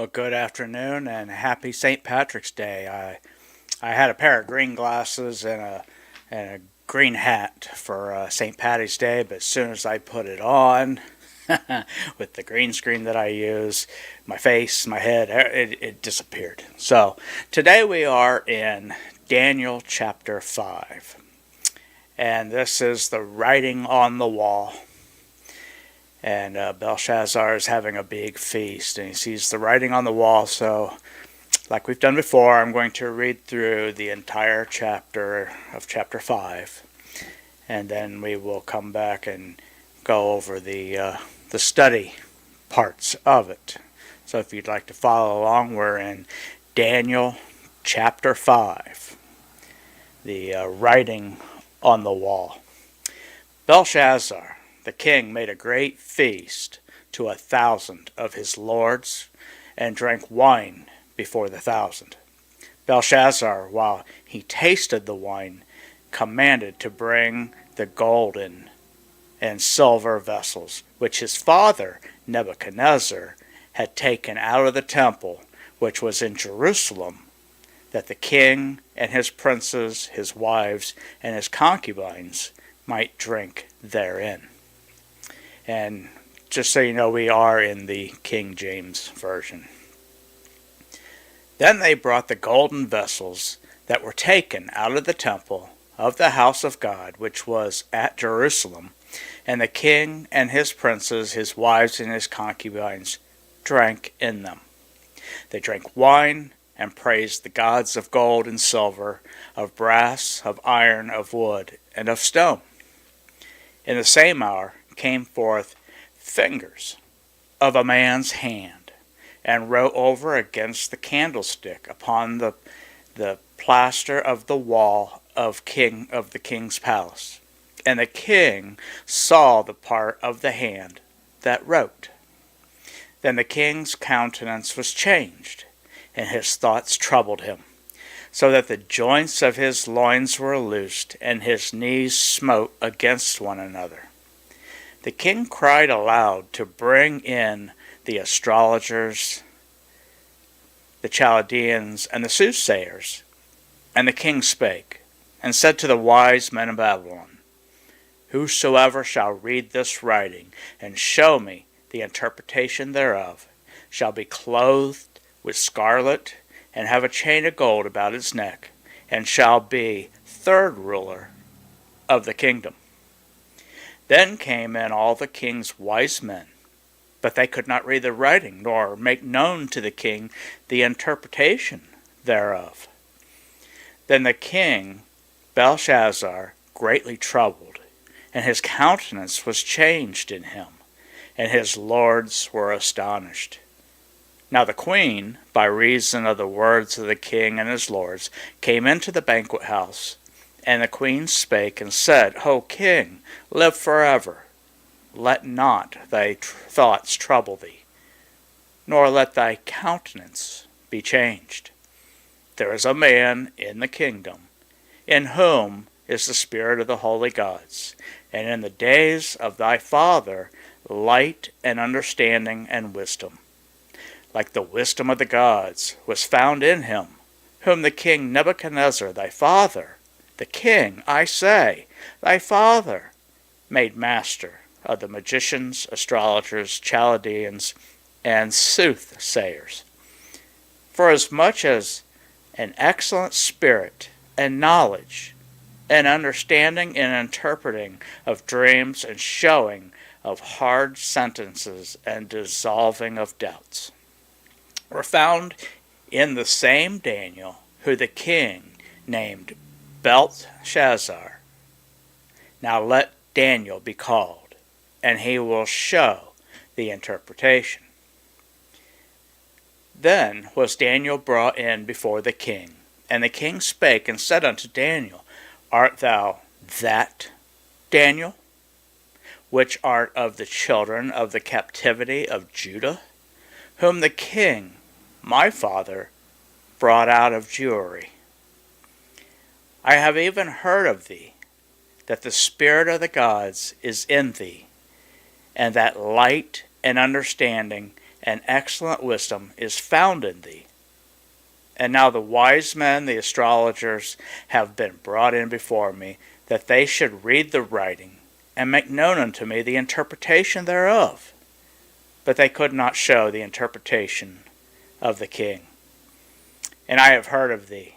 Well, good afternoon and happy St. Patrick's Day. I had a pair of green glasses and a green hat for St. Patty's Day, but as soon as I put it on, with the green screen that I use, my face, my head, it disappeared. So today we are in Daniel chapter 5, and this is the writing on the wall. And Belshazzar is having a big feast, and he sees the writing on the wall. So, like we've done before, I'm going to read through the entire chapter of chapter 5, and then we will come back and go over the study parts of it. So, if you'd like to follow along, we're in Daniel chapter 5, the writing on the wall. Belshazzar the king made a great feast to 1,000 of his lords, and drank wine before the 1,000. Belshazzar, while he tasted the wine, commanded to bring the golden and silver vessels, which his father Nebuchadnezzar had taken out of the temple which was in Jerusalem, that the king and his princes, his wives, and his concubines might drink therein. And just so you know, we are in the King James Version. Then they brought the golden vessels that were taken out of the temple of the house of God, which was at Jerusalem, and the king and his princes, his wives, and his concubines drank in them. They drank wine and praised the gods of gold and silver, of brass, of iron, of wood, and of stone. In the same hour came forth fingers of a man's hand, and wrote over against the candlestick upon the plaster of the wall of the king's palace. And the king saw the part of the hand that wrote. Then the king's countenance was changed, and his thoughts troubled him, so that the joints of his loins were loosed, and his knees smote against one another. The king cried aloud to bring in the astrologers, the Chaldeans, and the soothsayers. And the king spake, and said to the wise men of Babylon, Whosoever shall read this writing, and show me the interpretation thereof, shall be clothed with scarlet, and have a chain of gold about his neck, and shall be third ruler of the kingdom. Then came in all the king's wise men, but they could not read the writing, nor make known to the king the interpretation thereof. Then the king Belshazzar greatly troubled, and his countenance was changed in him, and his lords were astonished. Now the queen, by reason of the words of the king and his lords, came into the banquet house. And the queen spake and said, O king, live forever. Let not thy thoughts trouble thee, nor let thy countenance be changed. There is a man in the kingdom, in whom is the spirit of the holy gods, and in the days of thy father light and understanding and wisdom, like the wisdom of the gods, was found in him, whom the king Nebuchadnezzar thy father, the king, I say, thy father, made master of the magicians, astrologers, Chaldeans, and soothsayers. For as much as an excellent spirit and knowledge and understanding and interpreting of dreams and showing of hard sentences and dissolving of doubts were found in the same Daniel, who the king named Belteshazzar. Now let Daniel be called, and he will show the interpretation. Then was Daniel brought in before the king, and the king spake and said unto Daniel, Art thou that Daniel, which art of the children of the captivity of Judah, whom the king, my father, brought out of Jewry? I have even heard of thee, that the spirit of the gods is in thee, and that light and understanding and excellent wisdom is found in thee. And now the wise men, the astrologers, have been brought in before me, that they should read the writing, and make known unto me the interpretation thereof. But they could not show the interpretation of the king. And I have heard of thee,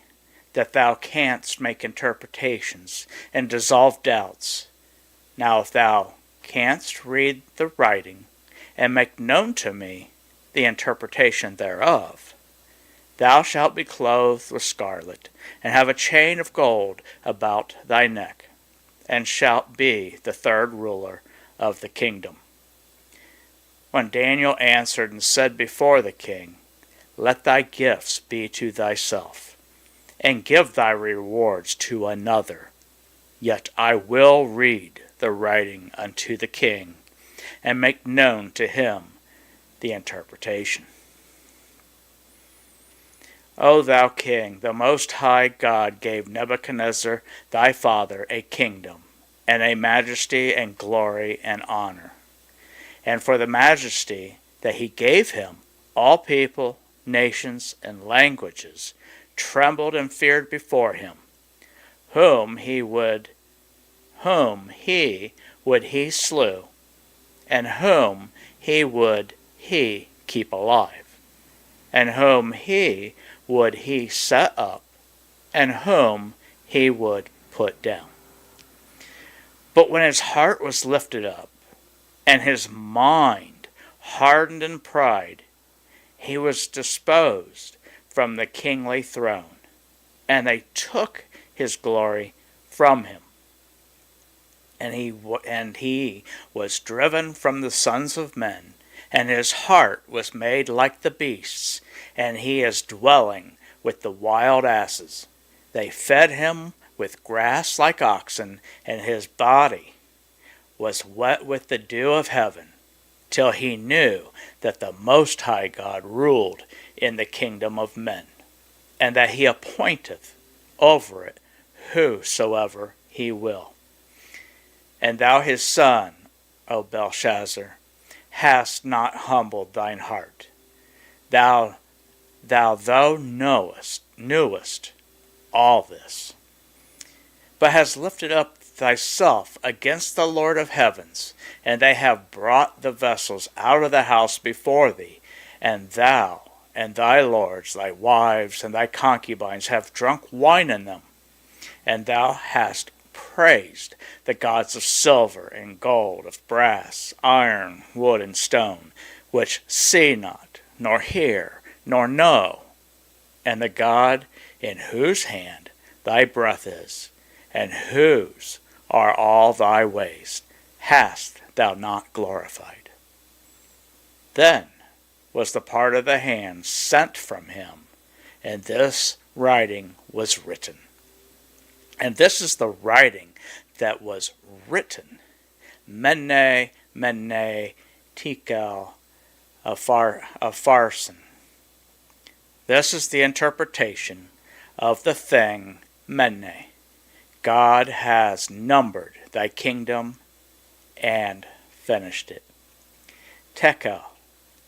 that thou canst make interpretations, and dissolve doubts. Now if thou canst read the writing, and make known to me the interpretation thereof, thou shalt be clothed with scarlet, and have a chain of gold about thy neck, and shalt be the third ruler of the kingdom. When Daniel answered and said before the king, Let thy gifts be to thyself, and give thy rewards to another. Yet I will read the writing unto the king, and make known to him the interpretation. O thou king, the Most High God gave Nebuchadnezzar thy father a kingdom, and a majesty and glory and honor. And for the majesty that he gave him, all people, nations, and languages trembled and feared before him. Whom he would he slew, and whom he would he keep alive, and whom he would he set up, and whom he would put down. But when his heart was lifted up, and his mind hardened in pride, he was disposed from the kingly throne, and they took his glory from him. And he was driven from the sons of men, and his heart was made like the beasts, and he is dwelling with the wild asses. They fed him with grass like oxen, and his body was wet with the dew of heaven, till he knew that the Most High God ruled in the kingdom of men, and that he appointeth over it whosoever he will. And thou his son, O Belshazzar, hast not humbled thine heart. Thou knewest all this, but hast lifted up thyself against the Lord of heavens, and they have brought the vessels out of the house before thee, and thou and thy lords, thy wives, and thy concubines have drunk wine in them, and thou hast praised the gods of silver and gold, of brass, iron, wood, and stone, which see not, nor hear, nor know, and the God in whose hand thy breath is, and whose are all thy ways, hast thou not glorified. Then was the part of the hand sent from him, and this writing was written. And this is the writing that was written. Mene, Mene, Tekel, Upharsin. This is the interpretation of the thing, Mene. God has numbered thy kingdom and finished it. Tekel,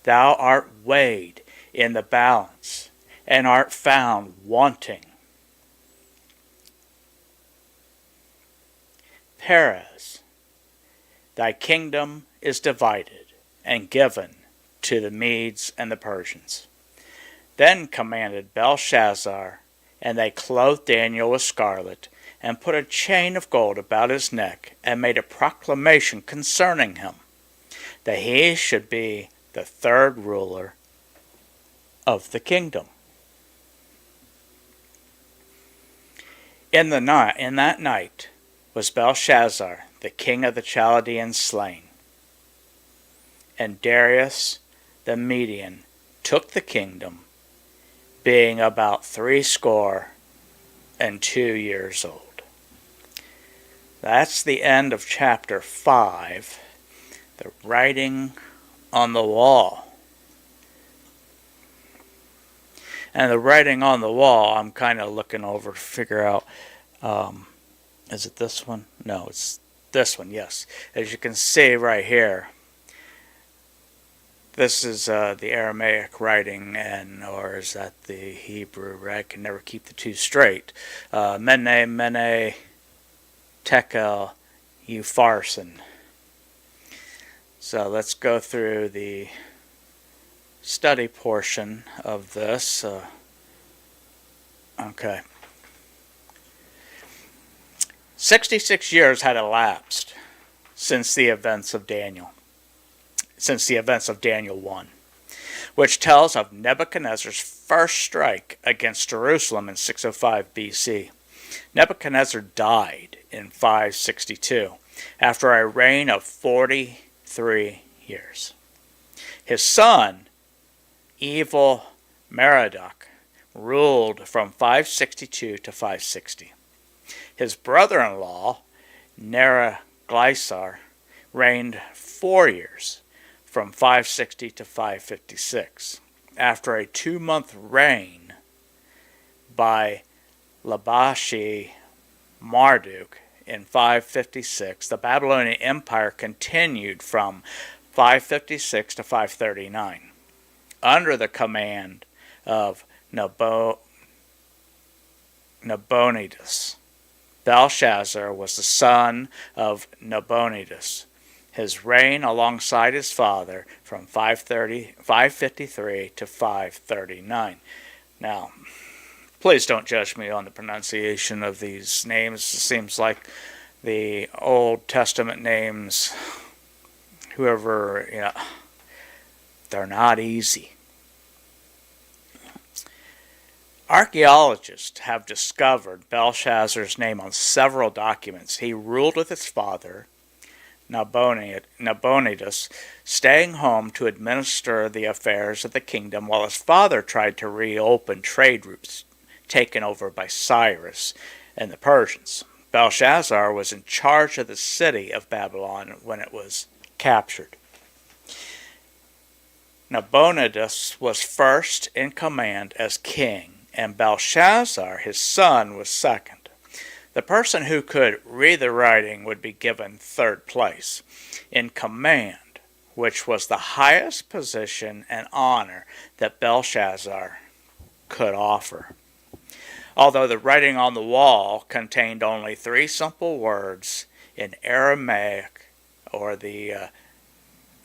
thou art weighed in the balance, and art found wanting. Peres, thy kingdom is divided and given to the Medes and the Persians. Then commanded Belshazzar, and they clothed Daniel with scarlet, and put a chain of gold about his neck, and made a proclamation concerning him, that he should be the third ruler of the kingdom. In that night was Belshazzar, the king of the Chaldeans, slain. And Darius the Median took the kingdom, being about 62 years old. That's the end of chapter 5, the writing on the wall. And the writing on the wall, I'm kind of looking over to figure out, is it this one? No, it's this one, yes. As you can see right here, This is the Aramaic writing, or is that the Hebrew? I can never keep the two straight. Mene, tekel, upharsin. So let's go through the study portion of this. Okay. 66 years had elapsed since the events of Daniel 1, which tells of Nebuchadnezzar's first strike against Jerusalem in 605 BC. Nebuchadnezzar died in 562 after a reign of 43 years. His son, Evil Merodach, ruled from 562 to 560. His brother-in-law, Neriglissar, reigned 4 years, from 560 to 556. After a 2-month reign by Labashi Marduk in 556, the Babylonian Empire continued from 556 to 539 under the command of Nabonidus. Belshazzar was the son of Nabonidus. His reign alongside his father from 553 to 539. Now, please don't judge me on the pronunciation of these names. It seems like the Old Testament names, they're not easy. Archaeologists have discovered Belshazzar's name on several documents. He ruled with his father, Nabonidus, staying home to administer the affairs of the kingdom while his father tried to reopen trade routes taken over by Cyrus and the Persians. Belshazzar was in charge of the city of Babylon when it was captured. Nabonidus was first in command as king, and Belshazzar, his son, was second. The person who could read the writing would be given third place in command, which was the highest position and honor that Belshazzar could offer. Although the writing on the wall contained only 3 simple words in Aramaic or the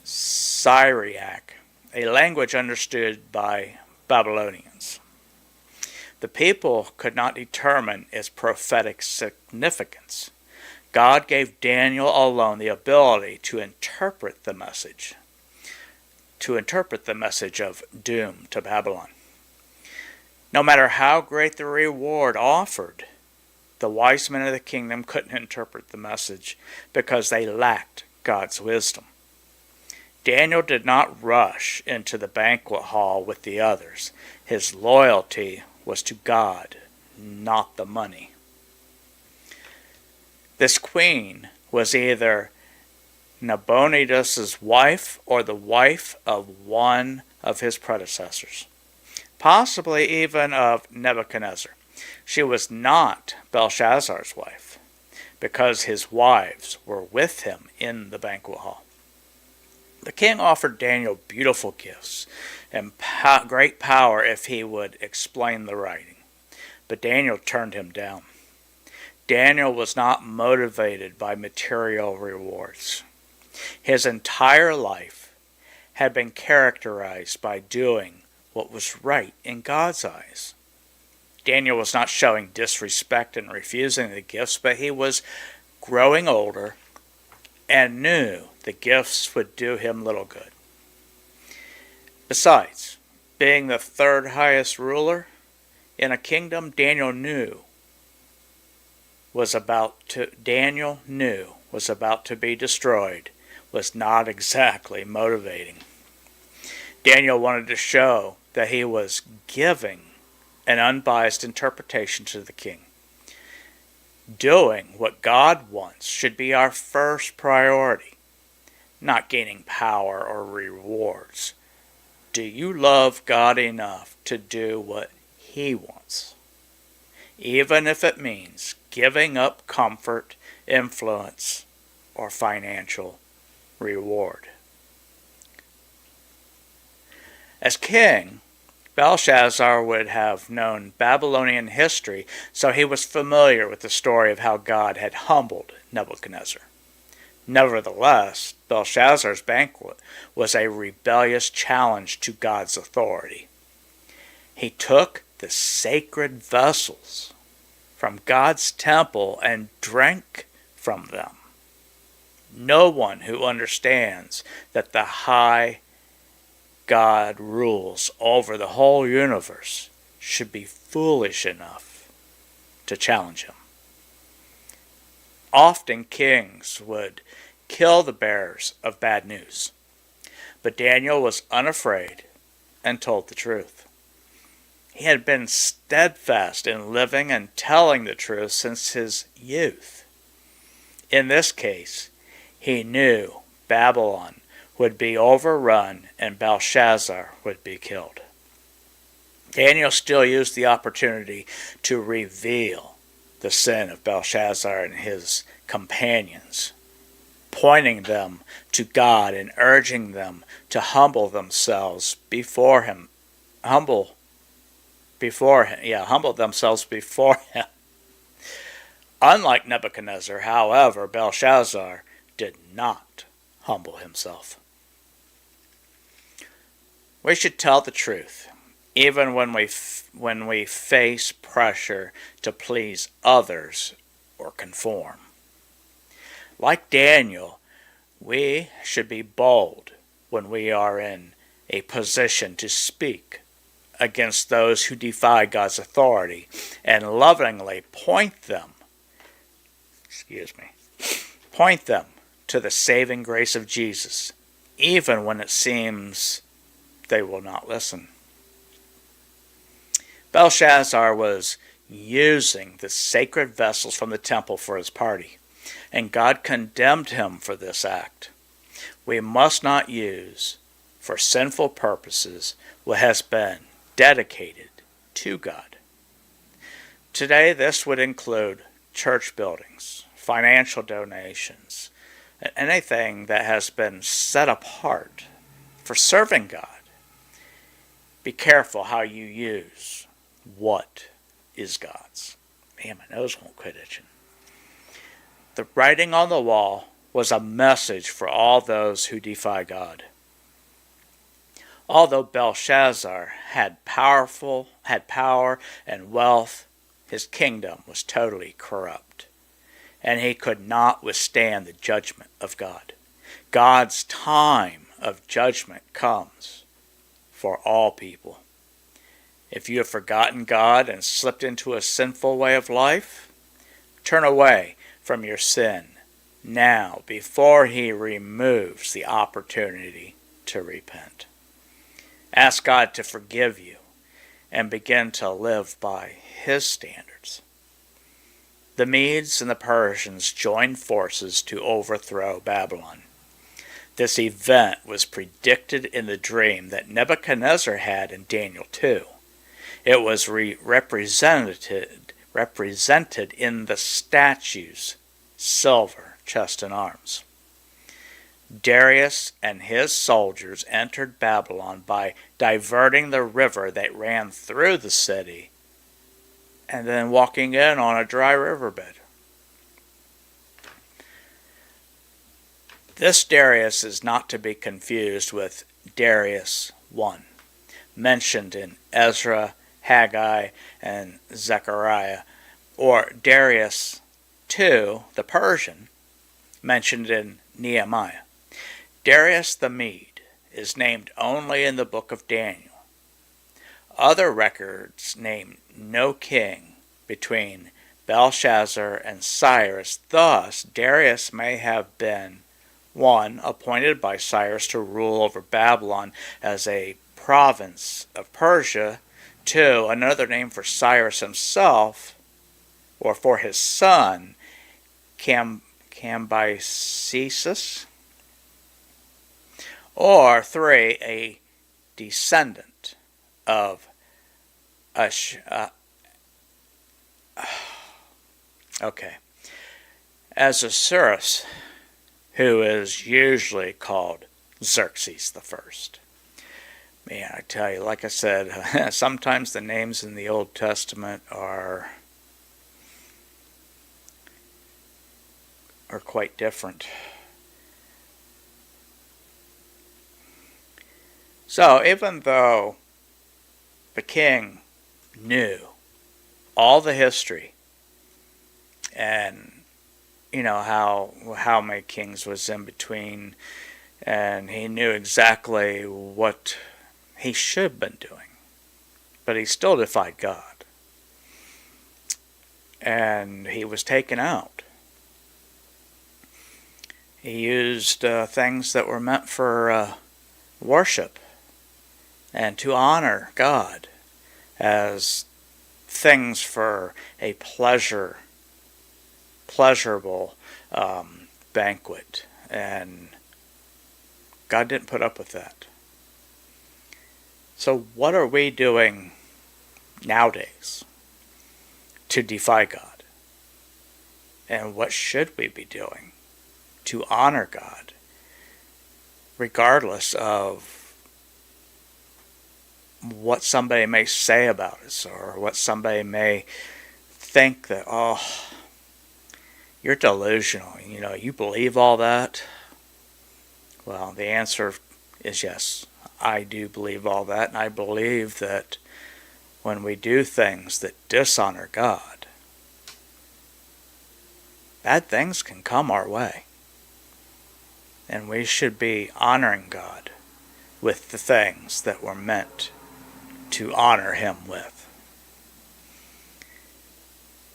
Syriac, a language understood by Babylonians. The people could not determine its prophetic significance. God gave Daniel alone the ability to interpret the message of doom to Babylon. No matter how great the reward offered, the wise men of the kingdom couldn't interpret the message because they lacked God's wisdom. Daniel did not rush into the banquet hall with the others. His loyalty was to God, not the money. This queen was either Nabonidus' wife or the wife of one of his predecessors, possibly even of Nebuchadnezzar. She was not Belshazzar's wife, because his wives were with him in the banquet hall. The king offered Daniel beautiful gifts and great power if he would explain the writing, but Daniel turned him down. Daniel was not motivated by material rewards. His entire life had been characterized by doing what was right in God's eyes. Daniel was not showing disrespect and refusing the gifts, but he was growing older and knew the gifts would do him little good. Besides, being the third highest ruler in a kingdom Daniel knew was about to be destroyed was not exactly motivating. Daniel wanted to show that he was giving an unbiased interpretation to the king. Doing what God wants should be our first priority, not gaining power or rewards. Do you love God enough to do what He wants, even if it means giving up comfort, influence, or financial reward? As king, Belshazzar would have known Babylonian history, so he was familiar with the story of how God had humbled Nebuchadnezzar. Nevertheless, Belshazzar's banquet was a rebellious challenge to God's authority. He took the sacred vessels from God's temple and drank from them. No one who understands that the high God rules over the whole universe should be foolish enough to challenge him. Often kings would kill the bearers of bad news, but Daniel was unafraid and told the truth. He had been steadfast in living and telling the truth since his youth. In this case, he knew Babylon would be overrun and Belshazzar would be killed. Daniel still used the opportunity to reveal the sin of Belshazzar and his companions, pointing them to God and urging them to humble themselves before him. Humble themselves before him. Unlike Nebuchadnezzar, however, Belshazzar did not humble himself. We should tell the truth, even when we face pressure to please others or conform. Like Daniel, we should be bold when we are in a position to speak against those who defy God's authority and lovingly point them to the saving grace of Jesus, even when it seems they will not listen. Belshazzar was using the sacred vessels from the temple for his party, and God condemned him for this act. We must not use for sinful purposes what has been dedicated to God. Today, this would include church buildings, financial donations, and anything that has been set apart for serving God. Be careful how you use what is God's. Man, my nose won't quit itching. The writing on the wall was a message for all those who defy God. Although Belshazzar had power and wealth, his kingdom was totally corrupt, and he could not withstand the judgment of God. God's time of judgment comes for all people. If you have forgotten God and slipped into a sinful way of life, turn away from your sin now before he removes the opportunity to repent. Ask God to forgive you and begin to live by his standards. The Medes and the Persians joined forces to overthrow Babylon. This event was predicted in the dream that Nebuchadnezzar had in Daniel 2. It was represented in the statues, silver, chest, and arms. Darius and his soldiers entered Babylon by diverting the river that ran through the city and then walking in on a dry riverbed. This Darius is not to be confused with Darius I, mentioned in Ezra, Haggai, and Zechariah, or Darius II, the Persian, mentioned in Nehemiah. Darius the Mede is named only in the book of Daniel. Other records name no king between Belshazzar and Cyrus. Thus, Darius may have been 1. Appointed by Cyrus to rule over Babylon as a province of Persia. 2. Another name for Cyrus himself, or for his son, Cambyses. Or 3. A descendant of Ahasuerus, who is usually called Xerxes I. Man, I tell you, like I said, sometimes the names in the Old Testament are quite different. So even though the king knew all the history and how many kings was in between, and he knew exactly what he should have been doing, but he still defied God, and he was taken out. He used things that were meant for worship and to honor God as things for a pleasurable banquet, and God didn't put up with that. So what are we doing nowadays to defy God? And what should we be doing to honor God, regardless of what somebody may say about us, or what somebody may think that, oh, you're delusional, you believe all that? Well, the answer is yes. I do believe all that, and I believe that when we do things that dishonor God, bad things can come our way. And we should be honoring God with the things that we're meant to honor Him with.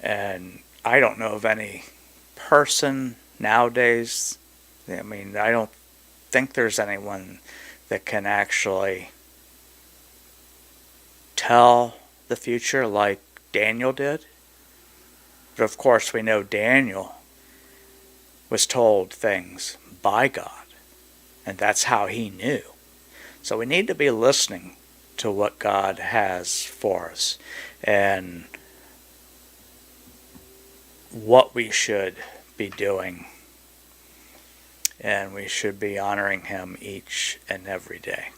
And I don't know of any person nowadays, I don't think there's anyone that can actually tell the future like Daniel did. But of course we know Daniel was told things by God, and that's how he knew. So we need to be listening to what God has for us and what we should be doing, and we should be honoring Him each and every day.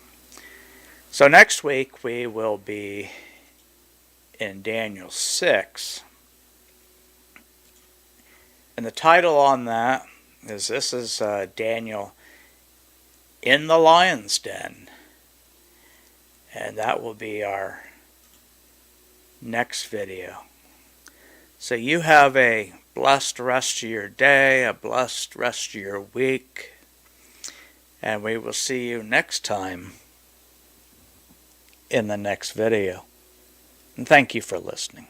So next week we will be in Daniel 6, and the title on that is Daniel in the lion's den, and that will be our next video. So you have a blessed rest of your day, a blessed rest of your week, and we will see you next time in the next video. And thank you for listening.